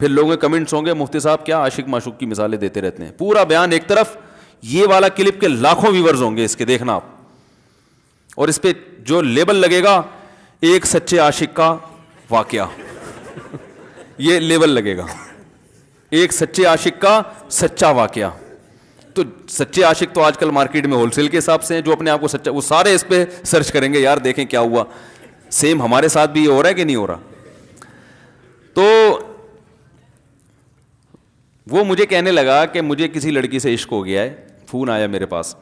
پھر لوگوں کے کمنٹس ہوں گے مفتی صاحب کیا عاشق معشوق کی مثالیں دیتے رہتے ہیں. پورا بیان ایک طرف, یہ والا کلپ کے لاکھوں ویورز ہوں گے اس کے, دیکھنا آپ, اور اس پہ جو لیبل لگے گا ایک سچے عاشق کا واقعہ, یہ لیبل لگے گا, ایک سچے عاشق کا سچا واقعہ. تو سچے عاشق تو آج کل مارکیٹ میں ہول سیل کے حساب سے ہیں, جو اپنے آپ کو سچا, وہ سارے اس پہ سرچ کریں گے یار دیکھیں کیا ہوا. سیم ہمارے ساتھ بھی یہ ہو رہا ہے کہ نہیں ہو رہا. تو وہ مجھے کہنے لگا کہ مجھے کسی لڑکی سے عشق ہو گیا ہے, فون آیا میرے پاس,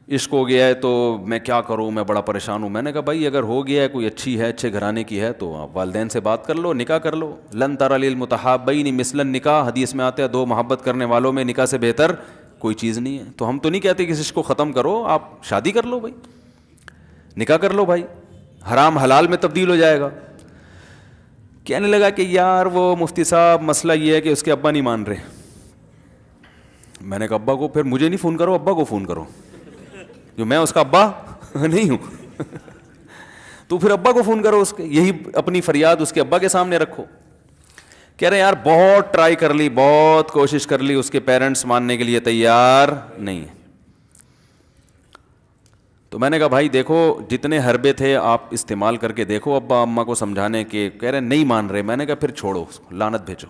عشق ہو گیا ہے تو میں کیا کروں, میں بڑا پریشان ہوں. میں نے کہا بھائی اگر ہو گیا ہے, کوئی اچھی ہے, اچھے گھرانے کی ہے, تو آپ والدین سے بات کر لو, نکاح کر لو. لن تری للمتحابین مثل النکاح, حدیث میں آتا ہے دو محبت کرنے والوں میں نکاح سے بہتر کوئی چیز نہیں ہے. تو ہم تو نہیں کہتے کہ اس کو ختم کرو, آپ شادی کر لو بھائی, نکاح کر لو بھائی, حرام حلال میں تبدیل ہو جائے گا. کہنے لگا کہ یار وہ مفتی صاحب مسئلہ یہ ہے کہ اس کے ابا نہیں مان رہے. میں نے کہا ابا کو, پھر مجھے نہیں فون کرو, ابا کو فون کرو, جو میں اس کا ابا نہیں ہوں. تو پھر ابا کو فون کرو, اس کے یہی اپنی فریاد اس کے ابا کے سامنے رکھو. کہہ رہے یار بہت ٹرائی کر لی, بہت کوشش کر لی, اس کے پیرنٹس ماننے کے لیے تیار نہیں. تو میں نے کہا بھائی دیکھو جتنے حربے تھے آپ استعمال کر کے دیکھو ابا اماں کو سمجھانے کے. کہہ رہے نہیں مان رہے. میں نے کہا پھر چھوڑو اس کو, لعنت بھیجو.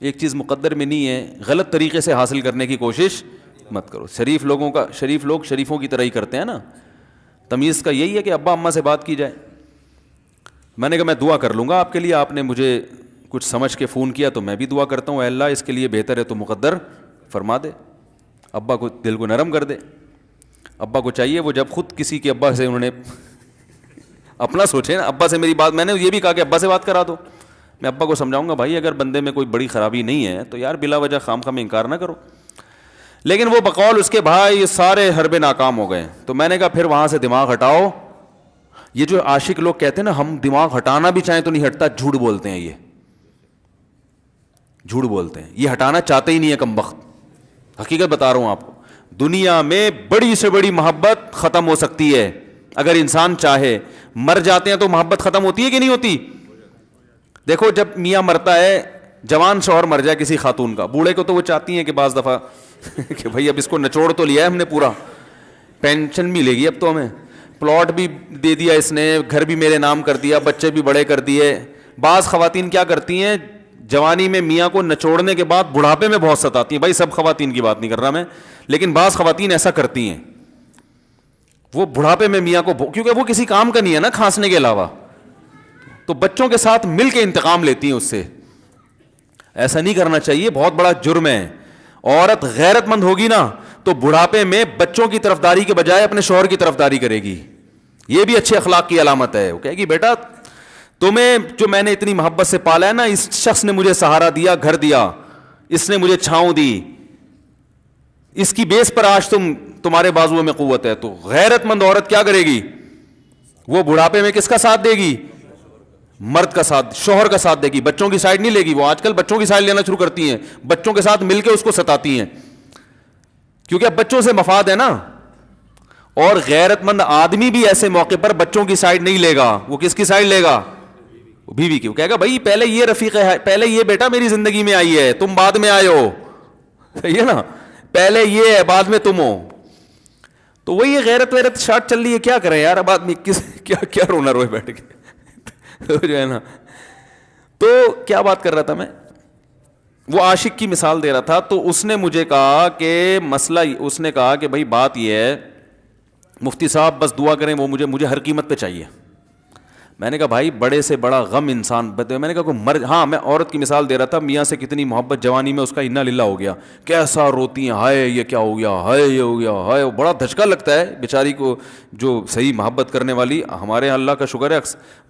ایک چیز مقدر میں نہیں ہے, غلط طریقے سے حاصل کرنے کی کوشش مت کرو. شریف لوگ شریفوں کی طرح ہی کرتے ہیں نا. تمیز کا یہی ہے کہ ابا اماں سے بات کی جائے. میں نے کہا میں دعا کر لوں گا آپ کے لیے, آپ نے مجھے کچھ سمجھ کے فون کیا تو میں بھی دعا کرتا ہوں, اے اللہ اس کے لیے بہتر ہے تو مقدر فرما دے, ابا کو دل کو نرم کر دے. ابا کو چاہیے وہ جب خود کسی کے ابا سے انہوں نے اپنا سوچے نا, ابا سے میری بات, میں نے یہ بھی کہا کہ ابا سے بات کرا دو. میں ابا کو سمجھاؤں گا بھائی اگر بندے میں کوئی بڑی خرابی نہیں ہے تو یار بلا وجہ خام خام انکار نہ کرو. لیکن وہ بقول اس کے بھائی یہ سارے حربے ناکام ہو گئے. تو میں نے کہا پھر وہاں سے دماغ ہٹاؤ. یہ جو عاشق لوگ کہتے ہیں نا ہم دماغ ہٹانا بھی چاہیں تو نہیں ہٹتا, جھوٹ بولتے ہیں, یہ جھوٹ بولتے ہیں, یہ ہٹانا چاہتے ہی نہیں ہے کم وقت. حقیقت بتا رہا ہوں آپ کو, دنیا میں بڑی سے بڑی محبت ختم ہو سکتی ہے اگر انسان چاہے. مر جاتے ہیں تو محبت ختم ہوتی ہے کہ نہیں ہوتی؟ دیکھو جب میاں مرتا ہے, جوان شوہر مر جائے کسی خاتون کا, بوڑھے کو تو وہ چاہتی ہیں کہ بعض دفعہ کہ بھائی اب اس کو نچوڑ تو لیا ہے ہم نے, پورا پینشن ملے گی, اب تو ہمیں پلاٹ بھی دے دیا اس نے, گھر بھی میرے نام کر دیا, بچے بھی بڑے کر دیے. بعض خواتین کیا کرتی ہیں, جوانی میں میاں کو نچوڑنے کے بعد بڑھاپے میں بہت ستاتی ہیں. بھائی سب خواتین کی بات نہیں کر رہا میں, لیکن بعض خواتین ایسا کرتی ہیں, وہ بڑھاپے میں میاں کو, کیونکہ وہ کسی کام کا نہیں ہے نا کھانسنے کے علاوہ, تو بچوں کے ساتھ مل کے انتقام لیتی ہیں اس سے. ایسا نہیں کرنا چاہیے, بہت بڑا جرم ہے. عورت غیرت مند ہوگی نا تو بڑھاپے میں بچوں کی طرفداری کے بجائے اپنے شوہر کی طرفداری کرے گی. یہ بھی اچھے اخلاق کی علامت ہے. وہ کہے گی بیٹا تمہیں جو میں نے اتنی محبت سے پالا ہے نا, اس شخص نے مجھے سہارا دیا, گھر دیا, اس نے مجھے چھاؤں دی, اس کی بیس پر آج تمہارے بازوؤں میں قوت ہے. تو غیرت مند عورت کیا کرے گی, وہ بڑھاپے میں کس کا ساتھ دے گی, مرد کا ساتھ, شوہر کا ساتھ دے گی, بچوں کی سائڈ نہیں لے گی. وہ آج کل بچوں کی سائڈ لینا شروع کرتی ہیں, بچوں کے ساتھ مل کے اس کو ستاتی ہیں, کیونکہ اب بچوں سے مفاد ہے نا. اور غیرت مند آدمی بھی ایسے موقع پر بچوں کی سائڈ نہیں لے گا. وہ کس کی سائڈ لے گا, بیوی کی. وہ کہے گا بھائی پہلے یہ رفیق ہے, پہلے یہ بیٹا میری زندگی میں آئی ہے, تم بعد میں آئے ہو, صحیح ہے نا, پہلے یہ ہے بعد میں تم ہو. تو وہی غیرت ویرت شارٹ چل رہی ہے, کیا کریں یار اب آدمی کیا رونا روئے بیٹھ کے جو ہے نا. تو کیا بات کر رہا تھا میں, وہ عاشق کی مثال دے رہا تھا. تو اس نے مجھے کہا کہ مسئلہ, اس نے کہا کہ بھائی بات یہ ہے مفتی صاحب بس دعا کریں, وہ مجھے ہر قیمت پہ چاہیے. میں نے کہا بھائی بڑے سے بڑا غم انسان, میں نے کہا کوئی ہاں میں عورت کی مثال دے رہا تھا, میاں سے کتنی محبت جوانی میں اس کا انا للہ ہو گیا, کیسا روتی ہیں, ہائے یہ کیا ہو گیا, ہائے یہ ہو گیا, ہائے. بڑا دھچکا لگتا ہے بیچاری کو, جو صحیح محبت کرنے والی. ہمارے اللہ کا شکر ہے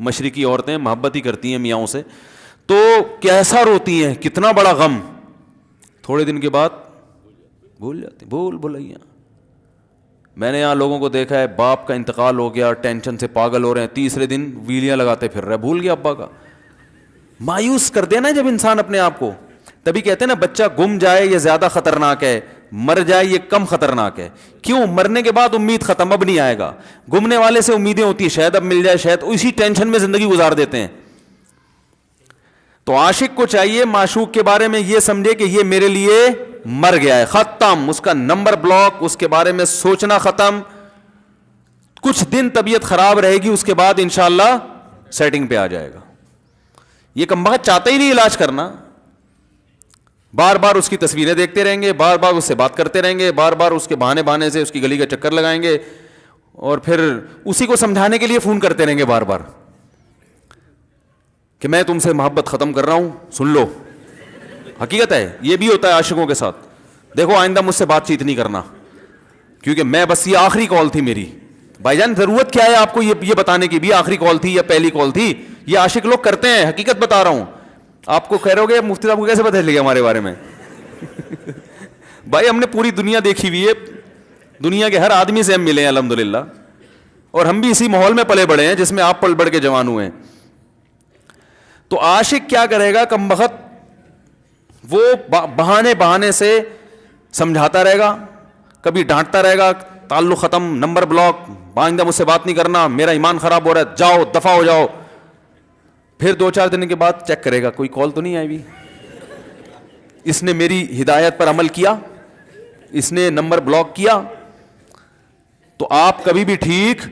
مشرقی عورتیں محبت ہی کرتی ہیں میاں سے, تو کیسا روتی ہیں, کتنا بڑا غم. تھوڑے دن کے بعد بھول جاتی, بھلائیاں. میں نے یہاں لوگوں کو دیکھا ہے, باپ کا انتقال ہو گیا, ٹینشن سے پاگل ہو رہے ہیں, تیسرے دن ویلیاں لگاتے پھر رہے, بھول گیا ابا کا. مایوس کر دینا جب انسان اپنے آپ کو. تبھی کہتے ہیں نا بچہ گم جائے یہ زیادہ خطرناک ہے, مر جائے یہ کم خطرناک ہے. کیوں؟ مرنے کے بعد امید ختم, اب نہیں آئے گا. گمنے والے سے امیدیں ہوتی ہیں شاید اب مل جائے, شاید اسی ٹینشن میں زندگی گزار دیتے ہیں. تو عاشق کو چاہیے معشوق کے بارے میں یہ سمجھے کہ یہ میرے لیے مر گیا ہے, ختم, اس کا نمبر بلاک, اس کے بارے میں سوچنا ختم. کچھ دن طبیعت خراب رہے گی, اس کے بعد انشاءاللہ سیٹنگ پہ آ جائے گا. یہ کمبخت چاہتا ہی نہیں علاج کرنا, بار بار اس کی تصویریں دیکھتے رہیں گے, بار بار اس سے بات کرتے رہیں گے, بار بار اس کے بہانے سے اس کی گلی کا چکر لگائیں گے, اور پھر اسی کو سمجھانے کے لیے فون کرتے رہیں گے بار بار کہ میں تم سے محبت ختم کر رہا ہوں, سن لو. حقیقت ہے, یہ بھی ہوتا ہے عاشقوں کے ساتھ. دیکھو آئندہ مجھ سے بات چیت نہیں کرنا, کیونکہ میں بس یہ آخری کال تھی میری. بھائی جان ضرورت کیا ہے آپ کو یہ بتانے کی بھی آخری کال تھی یا پہلی کال تھی؟ یہ عاشق لوگ کرتے ہیں, حقیقت بتا رہا ہوں. آپ کو کہہ رہے ہو گے مفتی صاحب کو کیسے پتہ چل گیا ہمارے بارے میں؟ بھائی ہم نے پوری دنیا دیکھی ہوئی ہے, دنیا کے ہر آدمی سے ہم ملے ہیں الحمدللہ, اور ہم بھی اسی ماحول میں پلے بڑے ہیں جس میں آپ پل بڑھ کے جوان ہوئے ہیں. تو عاشق کیا کرے گا کمبخت, وہ بہانے سے سمجھاتا رہے گا, کبھی ڈانٹتا رہے گا, تعلق ختم, نمبر بلاک, آئندہ مجھ سے بات نہیں کرنا, میرا ایمان خراب ہو رہا ہے, جاؤ دفع ہو جاؤ. پھر 2-4 دن کے بعد چیک کرے گا کوئی کال تو نہیں آئی بھی, اس نے میری ہدایت پر عمل کیا, اس نے نمبر بلاک کیا. تو آپ کبھی بھی ٹھیک.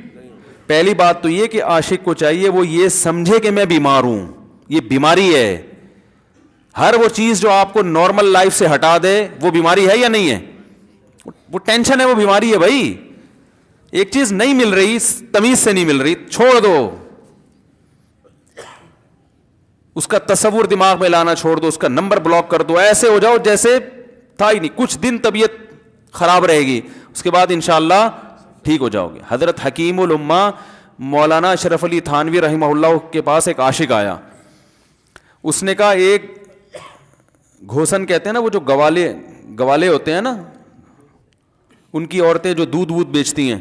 پہلی بات تو یہ کہ عاشق کو چاہیے وہ یہ سمجھے کہ میں بیمار ہوں, یہ بیماری ہے. ہر وہ چیز جو آپ کو نارمل لائف سے ہٹا دے وہ بیماری ہے یا نہیں ہے؟ وہ ٹینشن ہے, وہ بیماری ہے بھائی. ایک چیز نہیں مل رہی, تمیز سے نہیں مل رہی, چھوڑ دو, اس کا تصور دماغ میں لانا چھوڑ دو, اس کا نمبر بلاک کر دو, ایسے ہو جاؤ جیسے تھا ہی نہیں. کچھ دن طبیعت خراب رہے گی, اس کے بعد انشاءاللہ ٹھیک ہو جاؤ گے. حضرت حکیم الامہ مولانا اشرف علی تھانوی رحمہ اللہ کے پاس ایک عاشق آیا. اس نے کہا ایک گھوسن کہتے ہیں نا, وہ جو گوالے ہوتے ہیں نا, ان کی عورتیں جو دودھ بیچتی ہیں,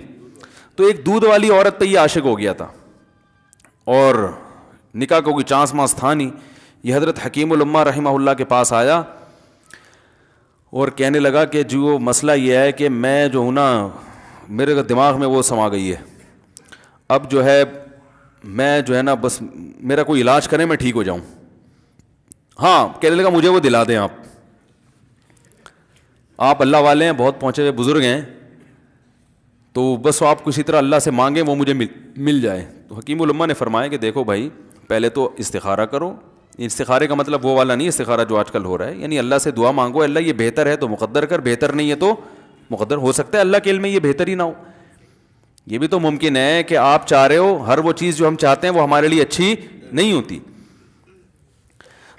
تو ایک دودھ والی عورت پہ یہ عاشق ہو گیا تھا, اور نکاح کو کوئی چانس مانس تھا نہیں. یہ حضرت حکیم الامہ رحمہ اللہ کے پاس آیا اور کہنے لگا کہ جو مسئلہ یہ ہے کہ میں جو ہوں نا, میرے دماغ میں وہ سما گئی ہے, اب جو ہے میں جو ہے نا بس میرا کوئی علاج کریں میں ٹھیک ہو جاؤں. ہاں, کہنے لگا مجھے وہ دلا دیں آپ اللہ والے ہیں, بہت پہنچے ہوئے بزرگ ہیں, تو بس آپ کسی طرح اللہ سے مانگیں وہ مجھے مل جائے. تو حکیم الامہ نے فرمایا کہ دیکھو بھائی, پہلے تو استخارہ کرو. استخارے کا مطلب وہ والا نہیں استخارہ جو آج کل ہو رہا ہے, یعنی اللہ سے دعا مانگو, اللہ یہ بہتر ہے تو مقدر کر, بہتر نہیں ہے تو مقدر. ہو سکتا ہے اللہ کے علم میں یہ بہتر ہی نہ ہو, یہ بھی تو ممکن ہے کہ آپ چاہ رہے ہو ہر وہ چیز جو ہم چاہتے ہیں وہ ہمارے لیے اچھی نہیں ہوتی.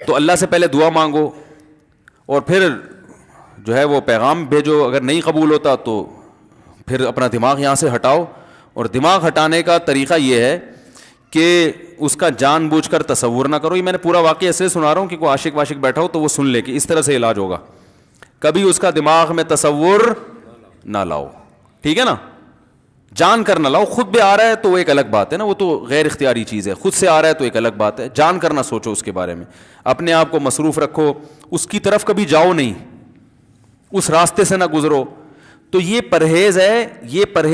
تو اللہ سے پہلے دعا مانگو, اور پھر جو ہے وہ پیغام بھیجو. اگر نہیں قبول ہوتا تو پھر اپنا دماغ یہاں سے ہٹاؤ. اور دماغ ہٹانے کا طریقہ یہ ہے کہ اس کا جان بوجھ کر تصور نہ کرو. یہ میں نے پورا واقعہ ایسے سنا رہا ہوں کہ کوئی عاشق واشق بیٹھا ہو تو وہ سن لے کہ اس طرح سے علاج ہوگا. کبھی اس کا دماغ میں تصور نہ لاؤ, ٹھیک ہے نا, جان کر نہ لاؤ. خود بھی آ رہا ہے تو وہ ایک الگ بات ہے نا, وہ تو غیر اختیاری چیز ہے. خود سے آ رہا ہے تو ایک الگ بات ہے. جان کر نہ سوچو اس کے بارے میں, اپنے آپ کو مصروف رکھو, اس کی طرف کبھی جاؤ نہیں, اس راستے سے نہ گزرو. تو یہ پرہیز ہے, یہ پرہیز